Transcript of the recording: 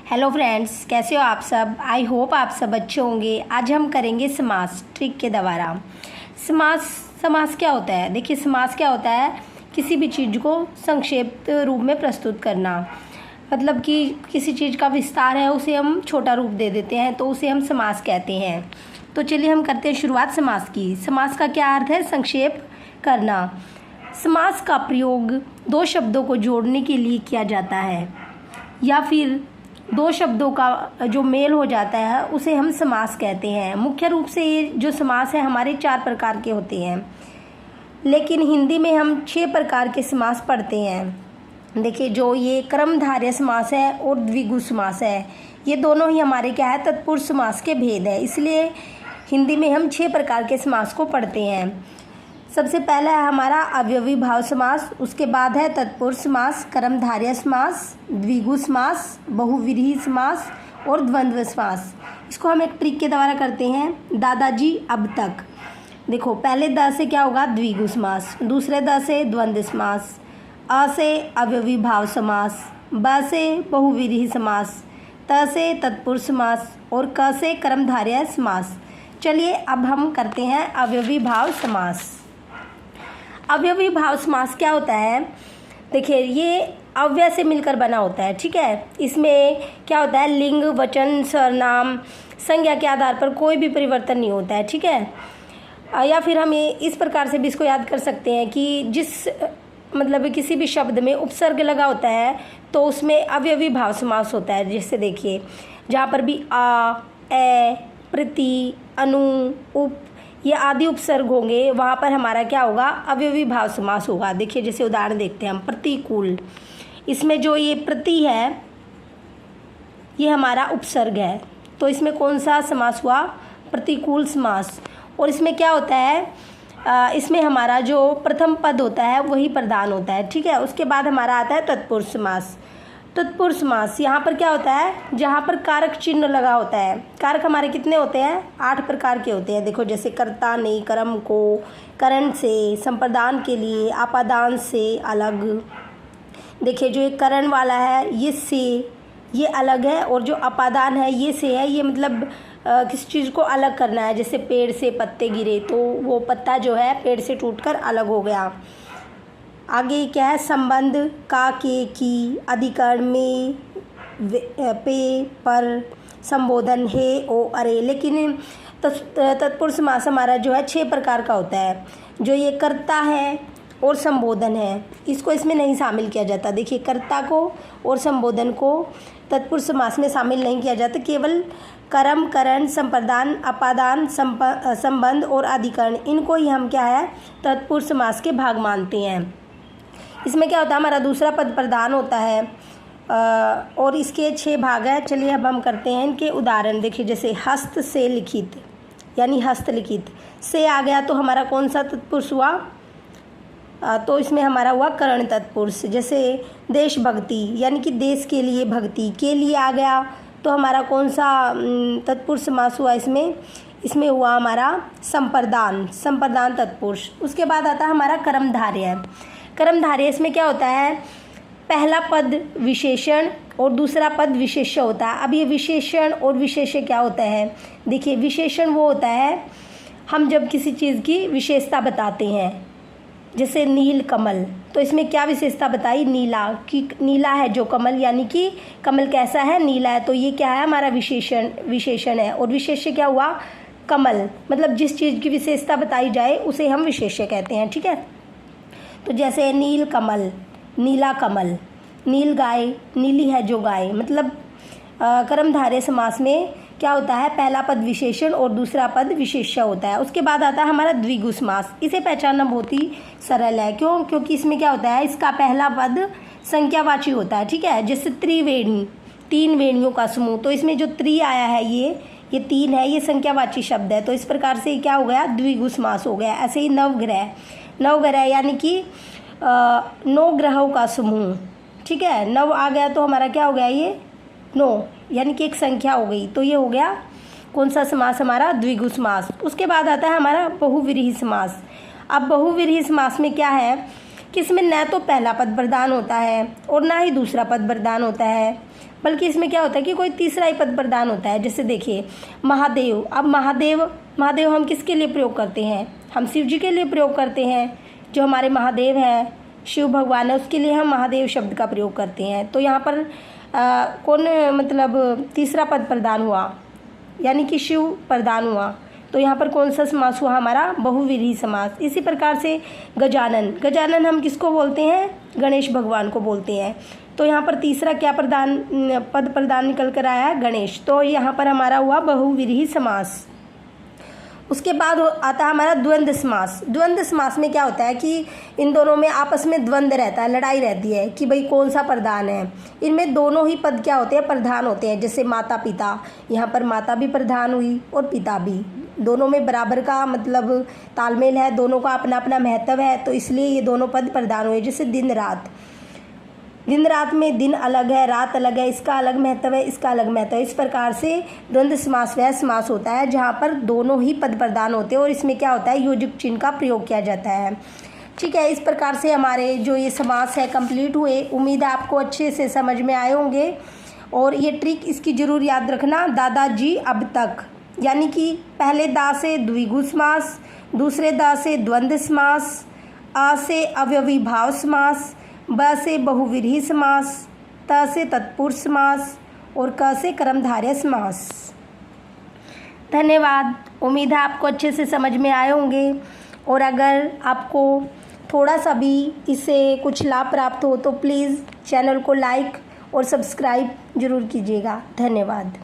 Hello friends, कैसे हो आप सब। आई होप आप सब अच्छे होंगे। आज हम करेंगे समास ट्रिक के द्वारा। समास क्या होता है। देखिए, समास क्या होता है, किसी भी चीज़ को संक्षेप रूप में प्रस्तुत करना। मतलब कि किसी चीज़ का विस्तार है, उसे हम छोटा रूप दे देते हैं, तो उसे हम समास कहते हैं। तो चलिए हम करते हैं शुरुआत समास की। समास का क्या अर्थ है, संक्षेप करना। समास का प्रयोग दो शब्दों को जोड़ने के लिए किया जाता है, या फिर दो शब्दों का जो मेल हो जाता है उसे हम समास कहते हैं। मुख्य रूप से ये जो समास है हमारे 4 प्रकार के होते हैं, लेकिन हिंदी में हम 6 प्रकार के समास पढ़ते हैं। देखिए, जो ये कर्मधारय समास है और द्विगु समास है, ये दोनों ही हमारे क्या है, तत्पुरुष समास के भेद है। इसलिए हिंदी में हम 6 प्रकार के समास को पढ़ते हैं। सबसे पहला है हमारा अवयवी भाव समास, उसके बाद है तत्पुरुष समास, कर्मधारय समास, द्विगु समास, बहुव्रीहि समास और द्वंद्व समास। इसको हम एक ट्रिक के द्वारा करते हैं। दादाजी अब तक। देखो, पहले द से क्या होगा, द्विगु समास, दूसरे द से द्वंद्व समास, अ से अवयवी भाव समास, ब से बहुव्रीहि समास, त से तत्पुरुष समास और क से कर्मधारय समास। चलिए अब हम करते हैं अवयवी भाव समास। अवयवी भाव समास क्या होता है। देखिए, ये अव्यय से मिलकर बना होता है, ठीक है। इसमें क्या होता है, लिंग, वचन, सर्वनाम, संज्ञा के आधार पर कोई भी परिवर्तन नहीं होता है, ठीक है। या फिर हम ये इस प्रकार से भी इसको याद कर सकते हैं कि जिस मतलब किसी भी शब्द में उपसर्ग लगा होता है तो उसमें अवयवी भाव समास होता है। जैसे देखिए, जहाँ पर भी आ, ए, प्रति, अनु, उप, ये आदि उपसर्ग होंगे, वहाँ पर हमारा क्या होगा, अवयवी भाव समास होगा। देखिए, जैसे उदाहरण देखते हैं हम, प्रतिकूल। इसमें जो ये प्रति है ये हमारा उपसर्ग है, तो इसमें कौन सा समास हुआ, प्रतिकूल समास। और इसमें क्या होता है, इसमें हमारा जो प्रथम पद होता है वही प्रधान होता है, ठीक है। उसके बाद हमारा आता है तत्पुरुष समास। तत्पुरुष समास यहाँ पर क्या होता है, जहाँ पर कारक चिन्ह लगा होता है। कारक हमारे कितने होते हैं, 8 प्रकार के होते हैं। देखो, जैसे कर्ता ने, कर्म को, करण से, संप्रदान के लिए, आपादान से अलग। देखिए, जो एक करण वाला है ये से, ये अलग है, और जो अपादान है ये से है, ये मतलब किसी चीज़ को अलग करना है। जैसे पेड़ से पत्ते गिरे तो वो पत्ता जो है पेड़ से टूटकर अलग हो गया। आगे क्या है, संबंध, का, के, की, अधिकरण, में, पे, पर, संबोधन, हे, ओ, अरे। लेकिन तत्पुरुष समास हमारा जो है 6 प्रकार का होता है। जो ये कर्ता है और संबोधन है, इसको इसमें नहीं शामिल किया जाता। देखिए, कर्ता को और संबोधन को तत्पुरुष समास में शामिल नहीं किया जाता। केवल कर्म, करण, संप्रदान, अपादान, संबंध और अधिकरण, इनको ही हम क्या है, तत्पुरुष समास के भाग मानते हैं। इसमें क्या होता है, हमारा दूसरा पद प्रधान होता है, और इसके 6 भाग हैं। चलिए अब हम करते हैं इनके उदाहरण। देखिए, जैसे हस्त से लिखित, यानी हस्तलिखित, से आ गया तो हमारा कौन सा तत्पुरुष हुआ, तो इसमें हमारा हुआ करण तत्पुरुष। जैसे देशभक्ति, यानी कि देश के लिए भक्ति, के लिए आ गया तो हमारा कौन सा तत्पुरुष समास हुआ, इसमें हुआ हमारा संप्रदान, संप्रदान तत्पुरुष। उसके बाद आता है हमारा कर्मधारय। कर्मधारय, इसमें क्या होता है, पहला पद विशेषण और दूसरा पद विशेष्य होता है। अब ये विशेषण और विशेष्य क्या होता है, देखिए, विशेषण वो होता है हम जब किसी चीज़ की विशेषता बताते हैं। जैसे नील कमल, तो इसमें क्या विशेषता बताई, नीला, कि नीला है जो कमल, यानी कि कमल कैसा है, नीला है। तो ये क्या है, हमारा विशेषण है। और विशेष्य क्या हुआ, कमल। मतलब जिस चीज़ की विशेषता बताई जाए उसे हम विशेष्य कहते हैं, ठीक है। तो जैसे नील कमल, नीला कमल, नील गाय, नीली है जो गाय। मतलब कर्मधारय समास में क्या होता है, पहला पद विशेषण और दूसरा पद विशेष्य होता है। उसके बाद आता है हमारा द्विगु समास। इसे पहचानना बहुत ही सरल है, क्यों, क्योंकि इसमें क्या होता है, इसका पहला पद संख्यावाची होता है, ठीक है। जैसे त्रिवेणी, 3 वेणियों का समूह, तो इसमें जो त्रि आया है ये 3 है, ये संख्यावाची शब्द है। तो इस प्रकार से क्या हो गया, द्विगु समास हो गया। ऐसे ही नवग्रह, नवग्रह यानी कि 9 ग्रहों का समूह, ठीक है। नव आ गया तो हमारा क्या हो गया, ये 9, यानी कि एक संख्या हो गई। तो ये हो गया कौन सा समास, हमारा द्विगु समास। उसके बाद आता है हमारा बहुव्रीहि समास। अब बहुव्रीहि समास में क्या है कि इसमें न तो पहला पद प्रधान होता है और ना ही दूसरा पद प्रधान होता है, बल्कि इसमें क्या होता है कि कोई तीसरा ही पद प्रधान होता है। जैसे देखिए महादेव, अब महादेव हम किसके लिए प्रयोग करते हैं? हम शिव जी के लिए प्रयोग करते हैं। जो हमारे महादेव हैं, शिव भगवान है, उसके लिए हम महादेव शब्द का प्रयोग करते हैं। तो यहाँ पर कौन मतलब तीसरा पद प्रधान हुआ, यानी कि शिव प्रधान हुआ। तो यहाँ पर कौन सा समास हुआ? हमारा बहुव्रीहि समास। इसी प्रकार से गजानन हम किसको बोलते हैं? गणेश भगवान को बोलते हैं। तो यहाँ पर तीसरा क्या पद प्रधान निकल कर आया है? गणेश। तो यहाँ पर हमारा हुआ बहुव्रीहि समास। उसके बाद आता है हमारा द्वंद्व समास। द्वंद्व समास में क्या होता है कि इन दोनों में आपस में द्वंद्व रहता है, लड़ाई रहती है कि भाई कौन सा प्रधान है। इनमें दोनों ही पद क्या होते हैं? प्रधान होते हैं। जैसे माता पिता, यहाँ पर माता भी प्रधान हुई और पिता भी, दोनों में बराबर का मतलब तालमेल है, दोनों का अपना अपना महत्व है, तो इसलिए ये दोनों पद प्रधान हुए। जैसे दिन रात में दिन अलग है, रात अलग है, इसका अलग महत्व है, इसका अलग महत्व है। इस प्रकार से द्वंद्व समास वह समास होता है जहाँ पर दोनों ही पद प्रधान होते हैं और इसमें क्या होता है? योजक चिन्ह का प्रयोग किया जाता है। ठीक है, इस प्रकार से हमारे जो ये समास है कंप्लीट हुए। उम्मीद है आपको अच्छे से समझ में आए होंगे। और ये ट्रिक इसकी ज़रूर याद रखना, दादाजी अब तक, यानी कि पहले दा से द्विगु समास, दूसरे दा से द्वंद्व समास, आ से अव्ययी भाव समास, ब से बहुव्रीहि समास, त से तत्पुरुष समास और क से कर्मधारय समास। धन्यवाद। उम्मीद है आपको अच्छे से समझ में आए होंगे। और अगर आपको थोड़ा सा भी इससे कुछ लाभ प्राप्त हो तो प्लीज़ चैनल को लाइक और सब्सक्राइब ज़रूर कीजिएगा। धन्यवाद।